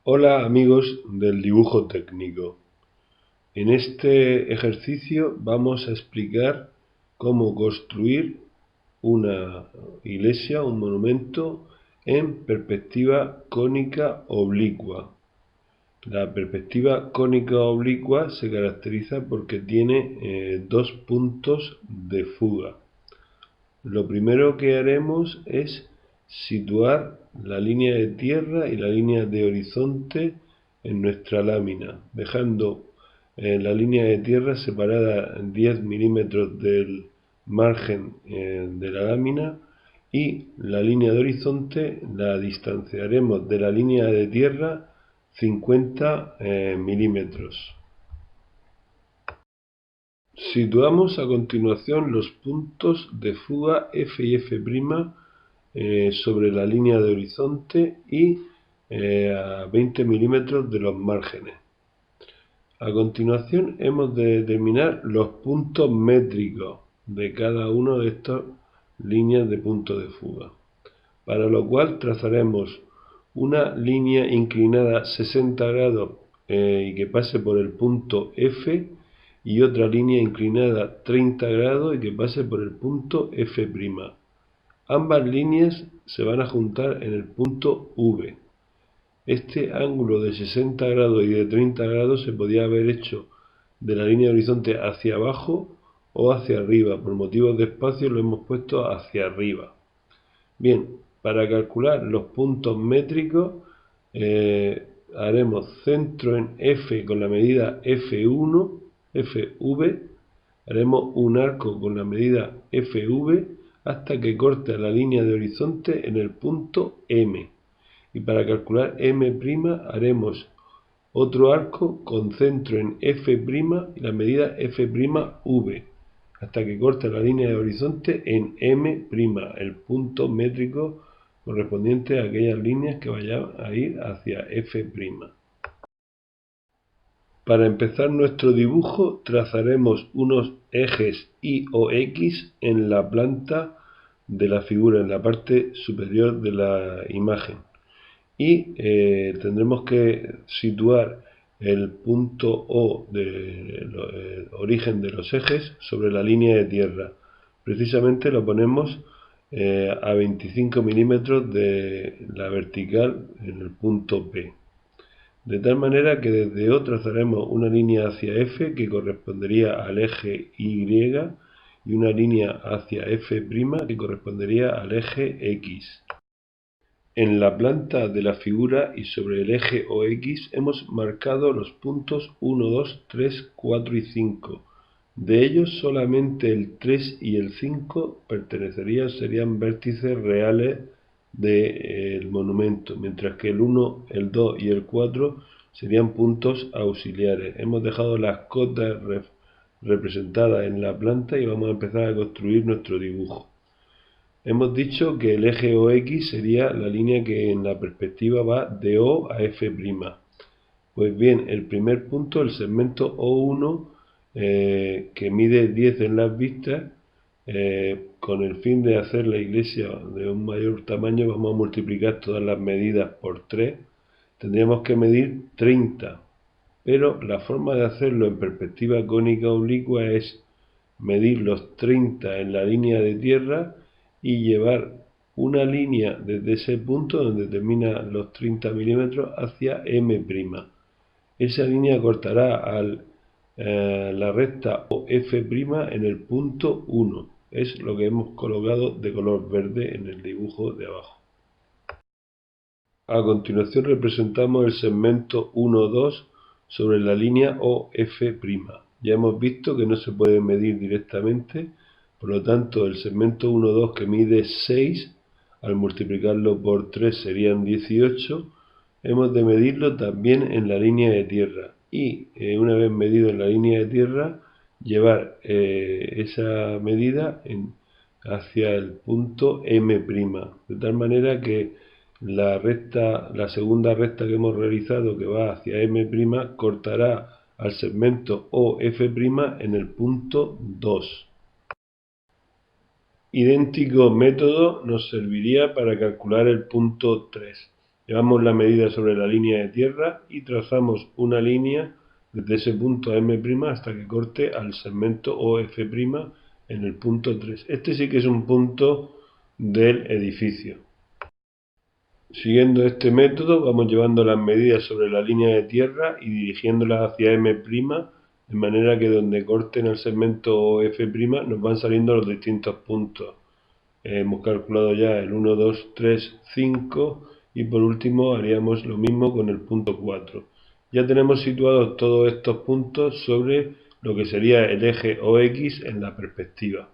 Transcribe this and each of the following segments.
Hola amigos del dibujo técnico. En este ejercicio vamos a explicar cómo construir una iglesia, un monumento en perspectiva cónica oblicua. La perspectiva cónica oblicua se caracteriza porque tiene dos puntos de fuga. Lo primero que haremos es situar la línea de tierra y la línea de horizonte en nuestra lámina, dejando la línea de tierra separada 10 milímetros del margen de la lámina, y la línea de horizonte la distanciaremos de la línea de tierra 50 milímetros. Situamos a continuación los puntos de fuga F y F' sobre la línea de horizonte y a 20 milímetros de los márgenes. A continuación hemos de determinar los puntos métricos de cada una de estas líneas de punto de fuga, para lo cual trazaremos una línea inclinada 60 grados y que pase por el punto F, y otra línea inclinada 30 grados y que pase por el punto F'. Ambas líneas se van a juntar en el punto V. Este ángulo de 60 grados y de 30 grados se podía haber hecho de la línea de horizonte hacia abajo o hacia arriba. Por motivos de espacio lo hemos puesto hacia arriba. Bien, para calcular los puntos métricos haremos centro en F con la medida F1, FV, haremos un arco con la medida FV hasta que corte la línea de horizonte en el punto M. Y para calcular M' haremos otro arco con centro en F' y la medida F'V hasta que corte la línea de horizonte en M', el punto métrico correspondiente a aquellas líneas que vayan a ir hacia F'. Para empezar nuestro dibujo trazaremos unos ejes Y o X en la planta de la figura, en la parte superior de la imagen, y tendremos que situar el punto O del origen de los ejes sobre la línea de tierra. Precisamente lo ponemos a 25 milímetros de la vertical en el punto P. De tal manera que desde O trazaremos una línea hacia F que correspondería al eje Y, y una línea hacia F' que correspondería al eje X. En la planta de la figura y sobre el eje OX hemos marcado los puntos 1, 2, 3, 4 y 5. De ellos solamente el 3 y el 5 serían vértices reales del monumento, mientras que el 1, el 2 y el 4 serían puntos auxiliares. Hemos dejado las cotas representadas en la planta y vamos a empezar a construir nuestro dibujo. Hemos dicho que el eje OX sería la línea que en la perspectiva va de O a F'. Pues bien, el primer punto, el segmento O1, que mide 10 en las vistas, con el fin de hacer la iglesia de un mayor tamaño, vamos a multiplicar todas las medidas por 3. Tendríamos que medir 30, pero la forma de hacerlo en perspectiva cónica oblicua es medir los 30 en la línea de tierra y llevar una línea desde ese punto donde termina los 30 milímetros hacia M'. Esa línea cortará la recta OF' en el punto 1. Es lo que hemos colocado de color verde en el dibujo de abajo. A continuación representamos el segmento 1,2 sobre la línea OF'. Ya hemos visto que no se puede medir directamente, por lo tanto el segmento 1,2, que mide 6, al multiplicarlo por 3 serían 18, hemos de medirlo también en la línea de tierra, y una vez medido en la línea de tierra, llevar esa medida hacia el punto M', de tal manera que la segunda recta que hemos realizado, que va hacia M', cortará al segmento OF' en el punto 2. Idéntico método nos serviría para calcular el punto 3. Llevamos la medida sobre la línea de tierra y trazamos una línea desde ese punto a M' hasta que corte al segmento OF' en el punto 3. Este sí que es un punto del edificio. Siguiendo este método vamos llevando las medidas sobre la línea de tierra y dirigiéndolas hacia M', de manera que donde corten el segmento OF' nos van saliendo los distintos puntos. Hemos calculado ya el 1, 2, 3, 5 y por último haríamos lo mismo con el punto 4. Ya tenemos situados todos estos puntos sobre lo que sería el eje OX en la perspectiva.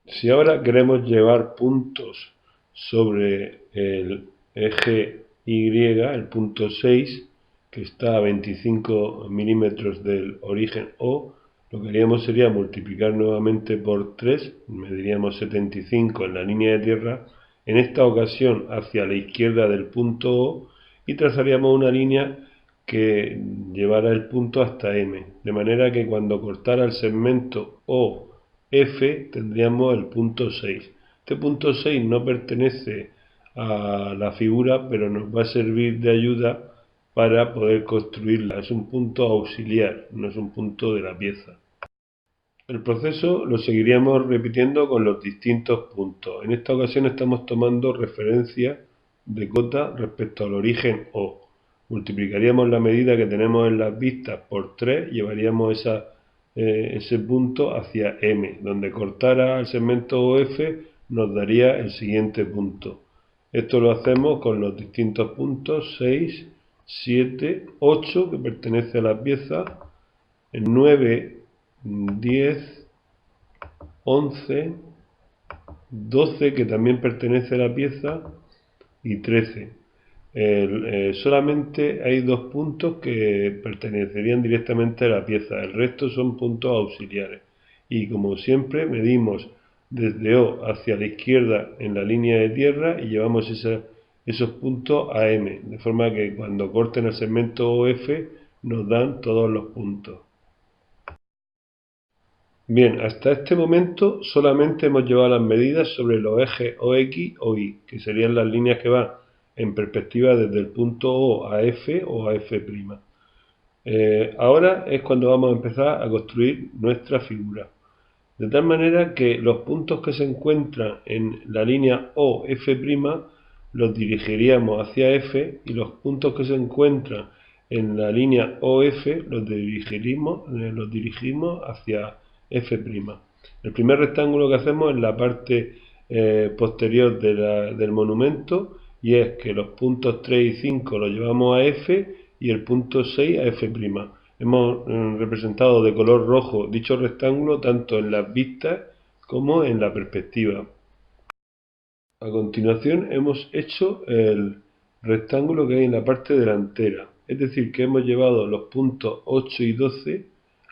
Si ahora queremos llevar puntos sobre el eje Y, el punto 6, que está a 25 milímetros del origen O, lo que haríamos sería multiplicar nuevamente por 3, mediríamos 75 en la línea de tierra, en esta ocasión hacia la izquierda del punto O, y trazaríamos una línea que llevara el punto hasta M, de manera que cuando cortara el segmento OF tendríamos el punto 6. Este punto 6 no pertenece a la figura, pero nos va a servir de ayuda para poder construirla. Es un punto auxiliar, no es un punto de la pieza. El proceso lo seguiríamos repitiendo con los distintos puntos. En esta ocasión estamos tomando referencia de cota respecto al origen O. Multiplicaríamos la medida que tenemos en las vistas por 3, llevaríamos ese punto hacia M. Donde cortara el segmento OF nos daría el siguiente punto. Esto lo hacemos con los distintos puntos 6, 7, 8 que pertenece a la pieza, el 9, 10, 11, 12 que también pertenece a la pieza y 13. Solamente hay dos puntos que pertenecerían directamente a la pieza, el resto son puntos auxiliares. Y como siempre medimos desde O hacia la izquierda en la línea de tierra y llevamos esos puntos a M, de forma que cuando corten el segmento OF nos dan todos los puntos. Bien, hasta este momento solamente hemos llevado las medidas sobre los ejes OX o Y, que serían las líneas que van en perspectiva desde el punto O a F o a F'. Ahora es cuando vamos a empezar a construir nuestra figura. De tal manera que los puntos que se encuentran en la línea OF' los dirigiríamos hacia F y los puntos que se encuentran en la línea OF los dirigimos hacia F'. El primer rectángulo que hacemos es la parte posterior del monumento y es que los puntos 3 y 5 los llevamos a F y el punto 6 a F'. Hemos representado de color rojo dicho rectángulo tanto en las vistas como en la perspectiva. A continuación hemos hecho el rectángulo que hay en la parte delantera, es decir, que hemos llevado los puntos 8 y 12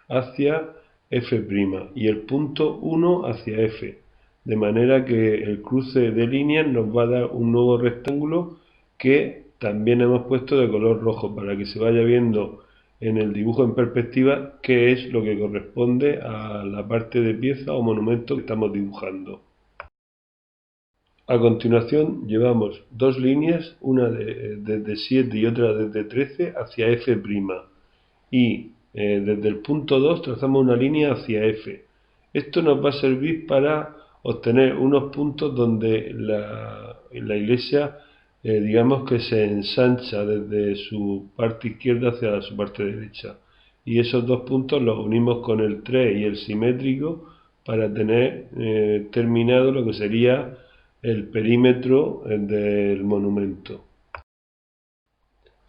hacia F' y el punto 1 hacia F, de manera que el cruce de líneas nos va a dar un nuevo rectángulo que también hemos puesto de color rojo para que se vaya viendo en el dibujo en perspectiva qué es lo que corresponde a la parte de pieza o monumento que estamos dibujando. A continuación llevamos dos líneas, una desde 7 y otra desde 13 hacia F' y desde el punto 2 trazamos una línea hacia F. Esto nos va a servir para obtener unos puntos donde la iglesia digamos que se ensancha desde su parte izquierda hacia su parte derecha. Y esos dos puntos los unimos con el 3 y el simétrico para tener terminado lo que sería el perímetro del monumento.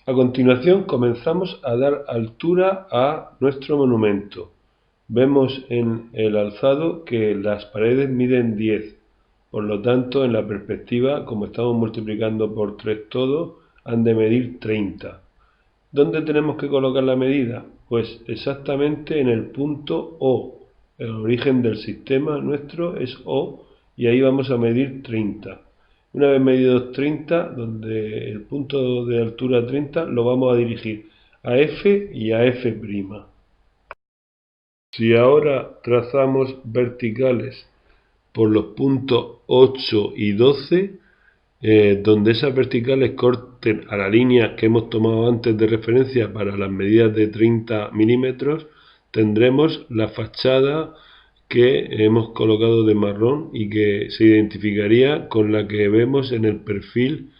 A continuación comenzamos a dar altura a nuestro monumento. Vemos en el alzado que las paredes miden 10, por lo tanto en la perspectiva, como estamos multiplicando por 3 todo, han de medir 30. ¿Dónde tenemos que colocar la medida? Pues exactamente en el punto O. El origen del sistema nuestro es O y ahí vamos a medir 30. Una vez medidos 30, donde el punto de altura 30 lo vamos a dirigir a F y a F'. Si ahora trazamos verticales por los puntos 8 y 12, donde esas verticales corten a la línea que hemos tomado antes de referencia para las medidas de 30 milímetros, tendremos la fachada que hemos colocado de marrón y que se identificaría con la que vemos en el perfil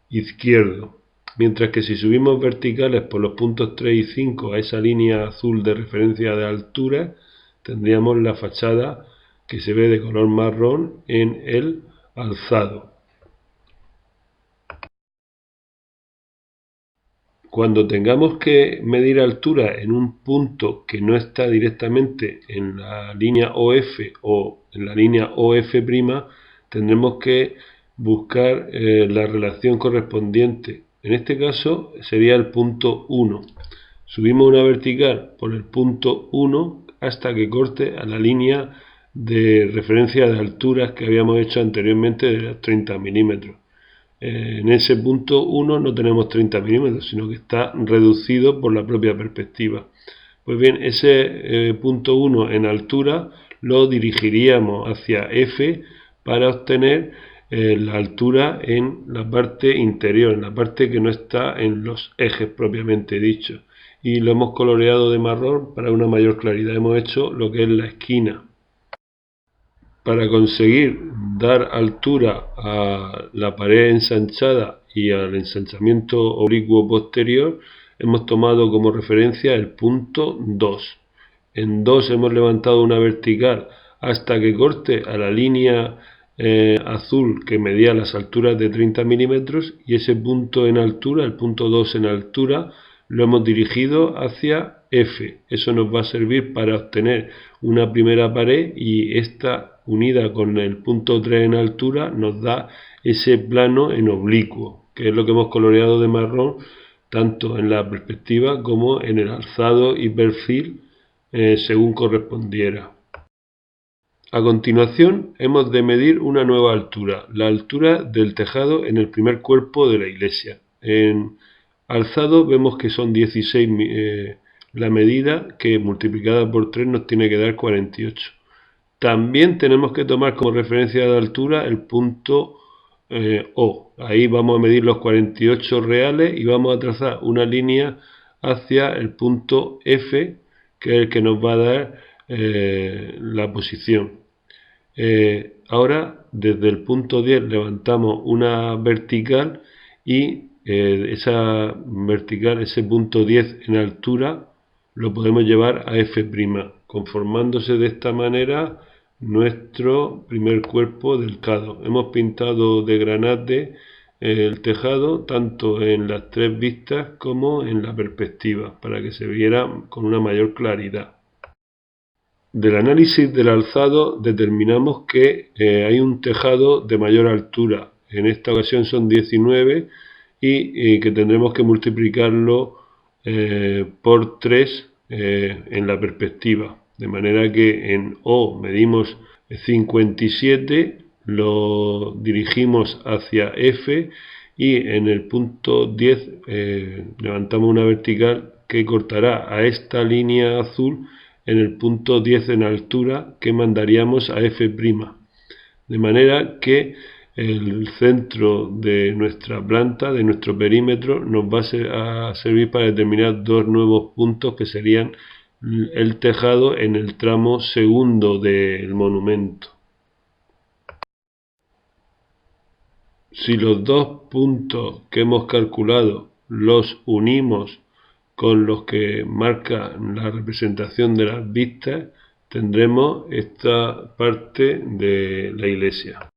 izquierdo. Mientras que si subimos verticales por los puntos 3 y 5 a esa línea azul de referencia de altura, tendríamos la fachada que se ve de color marrón en el alzado. Cuando tengamos que medir altura en un punto que no está directamente en la línea OF o en la línea OF', tendremos que buscar la relación correspondiente. En este caso sería el punto 1. Subimos una vertical por el punto 1 hasta que corte a la línea de referencia de alturas que habíamos hecho anteriormente de los 30 milímetros. En ese punto 1 no tenemos 30 milímetros, sino que está reducido por la propia perspectiva. Pues bien, ese punto 1 en altura lo dirigiríamos hacia F para obtener la altura en la parte interior, en la parte que no está en los ejes propiamente dichos. Y lo hemos coloreado de marrón para una mayor claridad. Hemos hecho lo que es la esquina. Para conseguir dar altura a la pared ensanchada y al ensanchamiento oblicuo posterior, hemos tomado como referencia el punto 2. En 2 hemos levantado una vertical hasta que corte a la línea azul que medía las alturas de 30 milímetros y ese punto en altura, el punto 2 en altura, lo hemos dirigido hacia F. Eso nos va a servir para obtener una primera pared y esta unida con el punto 3 en altura nos da ese plano en oblicuo, que es lo que hemos coloreado de marrón tanto en la perspectiva como en el alzado y perfil según correspondiera. A continuación hemos de medir una nueva altura, la altura del tejado en el primer cuerpo de la iglesia. En alzado vemos que son 16 la medida, que multiplicada por 3 nos tiene que dar 48. También tenemos que tomar como referencia de altura el punto O. Ahí vamos a medir los 48 reales y vamos a trazar una línea hacia el punto F, que es el que nos va a dar la posición. Ahora desde el punto 10 levantamos una vertical y esa vertical, ese punto 10 en altura, lo podemos llevar a F', conformándose de esta manera nuestro primer cuerpo del tejado. Hemos pintado de granate el tejado tanto en las tres vistas como en la perspectiva para que se viera con una mayor claridad. Del análisis del alzado determinamos que hay un tejado de mayor altura, en esta ocasión son 19 y que tendremos que multiplicarlo por 3 en la perspectiva, de manera que en O medimos 57, lo dirigimos hacia F y en el punto 10 levantamos una vertical que cortará a esta línea azul en el punto 10 en altura que mandaríamos a F', de manera que el centro de nuestra planta, de nuestro perímetro, nos va a servir para determinar dos nuevos puntos que serían el tejado en el tramo segundo del monumento. Si los dos puntos que hemos calculado los unimos con los que marca la representación de las vistas, tendremos esta parte de la iglesia.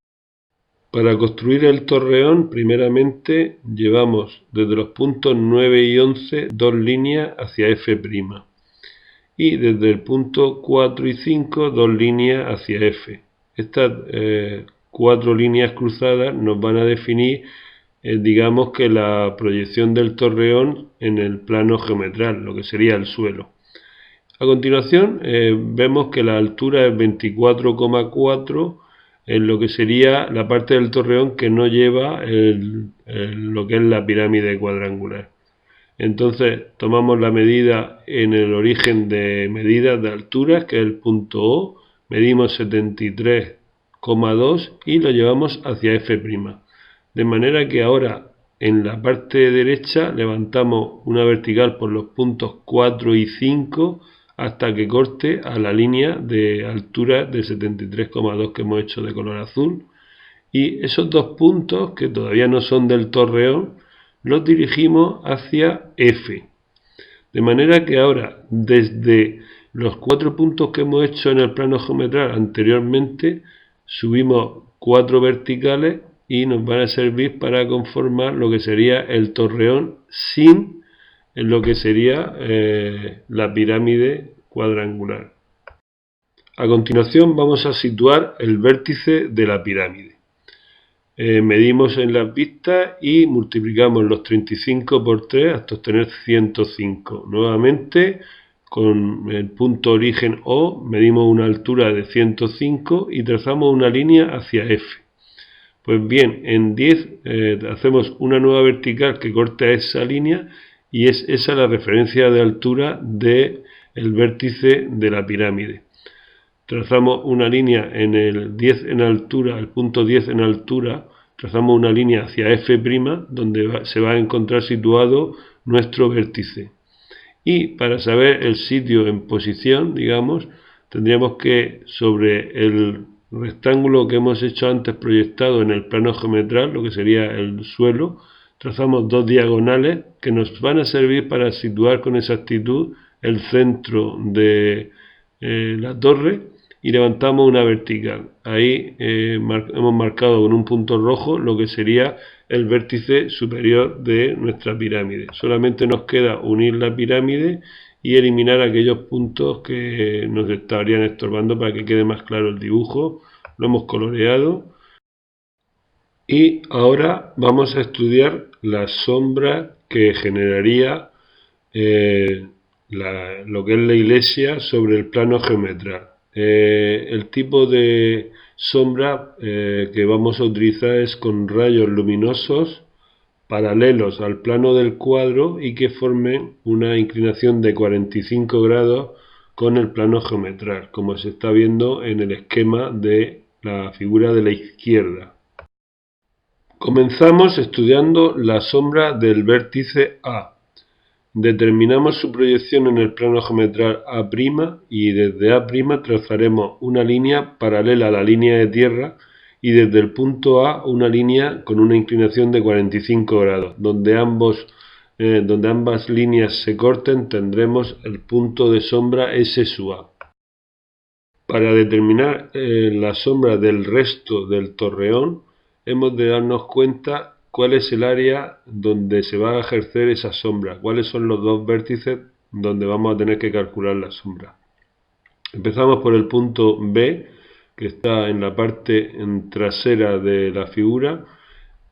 Para construir el torreón, primeramente llevamos desde los puntos 9 y 11 dos líneas hacia F', y desde el punto 4 y 5 dos líneas hacia F. Estas 4 líneas cruzadas nos van a definir digamos que la proyección del torreón en el plano geometral, lo que sería el suelo. A continuación vemos que la altura es 24,4 en lo que sería la parte del torreón que no lleva lo que es la pirámide cuadrangular. Entonces tomamos la medida en el origen de medidas de alturas, que es el punto O, medimos 73,2 y lo llevamos hacia F'. De manera que ahora en la parte derecha levantamos una vertical por los puntos 4 y 5 hasta que corte a la línea de altura de 73,2 que hemos hecho de color azul. Y esos dos puntos, que todavía no son del torreón, los dirigimos hacia F. De manera que ahora, desde los 4 puntos que hemos hecho en el plano geometral anteriormente, subimos 4 verticales y nos van a servir para conformar lo que sería el torreón sin lo que sería la pirámide cuadrangular. A continuación vamos a situar el vértice de la pirámide. Medimos en las vistas y multiplicamos los 35 por 3 hasta obtener 105. Nuevamente, con el punto origen O, medimos una altura de 105 y trazamos una línea hacia F. Pues bien, en 10 hacemos una nueva vertical que corta esa línea y es esa la referencia de altura del vértice de la pirámide. Trazamos una línea en el 10 en altura, el punto 10 en altura, trazamos una línea hacia F', donde se va a encontrar situado nuestro vértice. Y para saber el sitio en posición, digamos, tendríamos que sobre el rectángulo que hemos hecho antes proyectado en el plano geometral, lo que sería el suelo, trazamos dos diagonales que nos van a servir para situar con exactitud el centro de la torre y levantamos una vertical. Ahí hemos marcado con un punto rojo lo que sería el vértice superior de nuestra pirámide. Solamente nos queda unir la pirámide y eliminar aquellos puntos que nos estarían estorbando para que quede más claro el dibujo. Lo hemos coloreado. Y ahora vamos a estudiar la sombra que generaría lo que es la iglesia sobre el plano geometral. El tipo de sombra que vamos a utilizar es con rayos luminosos paralelos al plano del cuadro y que formen una inclinación de 45 grados con el plano geometral, como se está viendo en el esquema de la figura de la izquierda. Comenzamos estudiando la sombra del vértice A. Determinamos su proyección en el plano geometral A' y desde A' trazaremos una línea paralela a la línea de tierra y desde el punto A una línea con una inclinación de 45 grados. Donde ambas líneas se corten tendremos el punto de sombra S sub A. Para determinar la sombra del resto del torreón hemos de darnos cuenta cuál es el área donde se va a ejercer esa sombra, cuáles son los dos vértices donde vamos a tener que calcular la sombra. Empezamos por el punto B, que está en la parte trasera de la figura.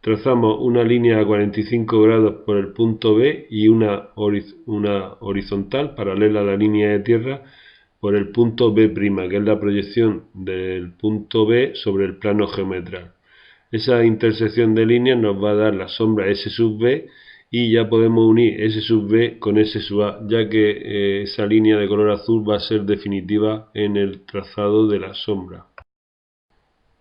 Trazamos una línea a 45 grados por el punto B y una horizontal paralela a la línea de tierra por el punto B', que es la proyección del punto B sobre el plano geometral. Esa intersección de líneas nos va a dar la sombra S sub B y ya podemos unir S sub B con S sub A, ya que esa línea de color azul va a ser definitiva en el trazado de la sombra.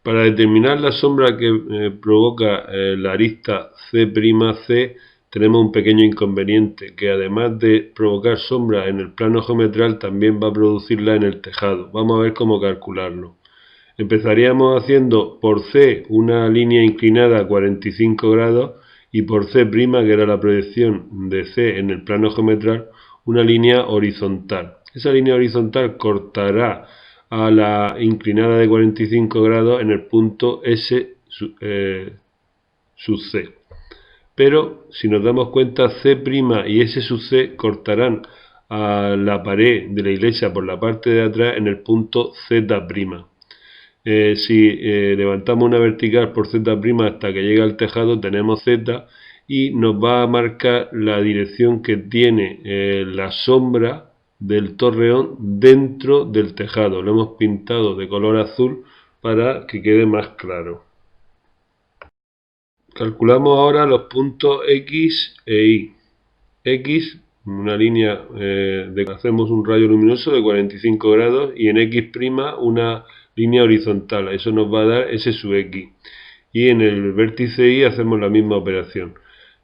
Para determinar la sombra que provoca la arista C'C, tenemos un pequeño inconveniente, que además de provocar sombra en el plano geometral, también va a producirla en el tejado. Vamos a ver cómo calcularlo. Empezaríamos haciendo por C una línea inclinada a 45 grados y por C', que era la proyección de C en el plano geometral, una línea horizontal. Esa línea horizontal cortará a la inclinada de 45 grados en el punto S sub C. Pero si nos damos cuenta, C' y S sub C cortarán a la pared de la iglesia por la parte de atrás en el punto Z'. Si levantamos una vertical por Z' hasta que llega al tejado, tenemos Z y nos va a marcar la dirección que tiene la sombra del torreón dentro del tejado. Lo hemos pintado de color azul para que quede más claro. Calculamos ahora los puntos X e Y. X, una línea hacemos un rayo luminoso de 45 grados y en X' una línea horizontal. Eso nos va a dar S sub X. y en el vértice Y hacemos la misma operación.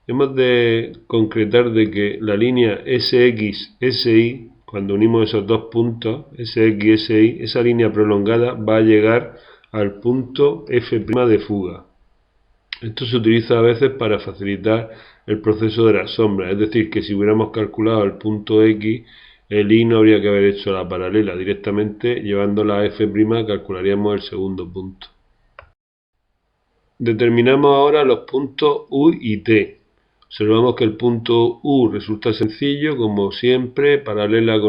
Hemos de concretar de que la línea SX-SY, cuando unimos esos dos puntos, SX-SY, esa línea prolongada va a llegar al punto F' de fuga. Esto se utiliza a veces para facilitar el proceso de la sombra, es decir, que si hubiéramos calculado el punto X, el Y no habría que haber hecho la paralela, directamente llevándola a F' calcularíamos el segundo punto. Determinamos ahora los puntos U y T. Observamos que el punto U resulta sencillo, como siempre, paralela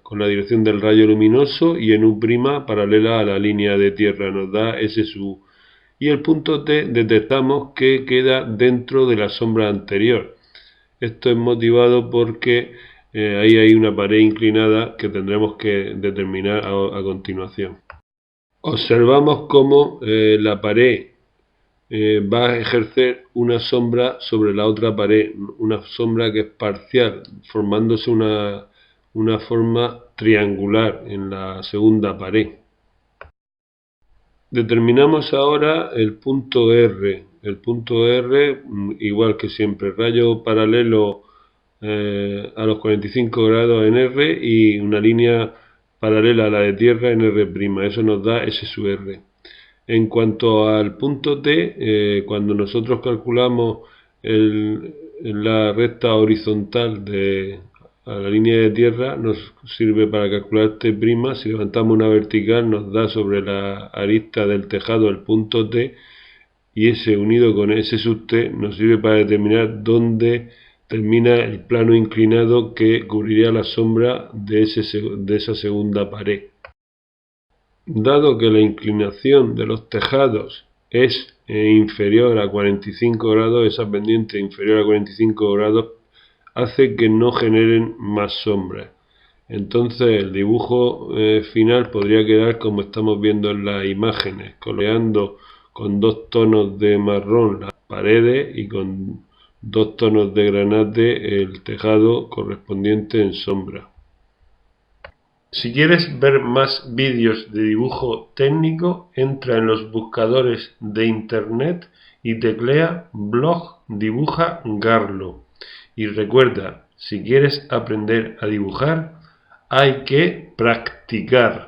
con la dirección del rayo luminoso, y en U' paralela a la línea de tierra, nos da S sub U. Y el punto T detectamos que queda dentro de la sombra anterior. Esto es motivado porque ahí hay una pared inclinada que tendremos que determinar a continuación. Observamos cómo la pared va a ejercer una sombra sobre la otra pared, una sombra que es parcial, formándose una forma triangular en la segunda pared. Determinamos ahora el punto R. El punto R, igual que siempre, rayo paralelo a los 45 grados en R y una línea paralela a la de tierra en R'. Eso nos da S sub R. En cuanto al punto T, cuando nosotros calculamos la recta horizontal a la línea de tierra, nos sirve para calcular T'. Si levantamos una vertical, nos da sobre la arista del tejado el punto T, y ese unido con S sub T nos sirve para determinar dónde termina el plano inclinado que cubriría la sombra de esa segunda pared. Dado que la inclinación de los tejados es inferior a 45 grados, esa pendiente inferior a 45 grados hace que no generen más sombras. Entonces el dibujo final podría quedar como estamos viendo en las imágenes, coloreando con 2 tonos de marrón las paredes y con 2 tonos de granate el tejado correspondiente en sombra. Si quieres ver más vídeos de dibujo técnico, entra en los buscadores de internet y teclea blog dibuja Garlo. Y recuerda, si quieres aprender a dibujar, hay que practicar.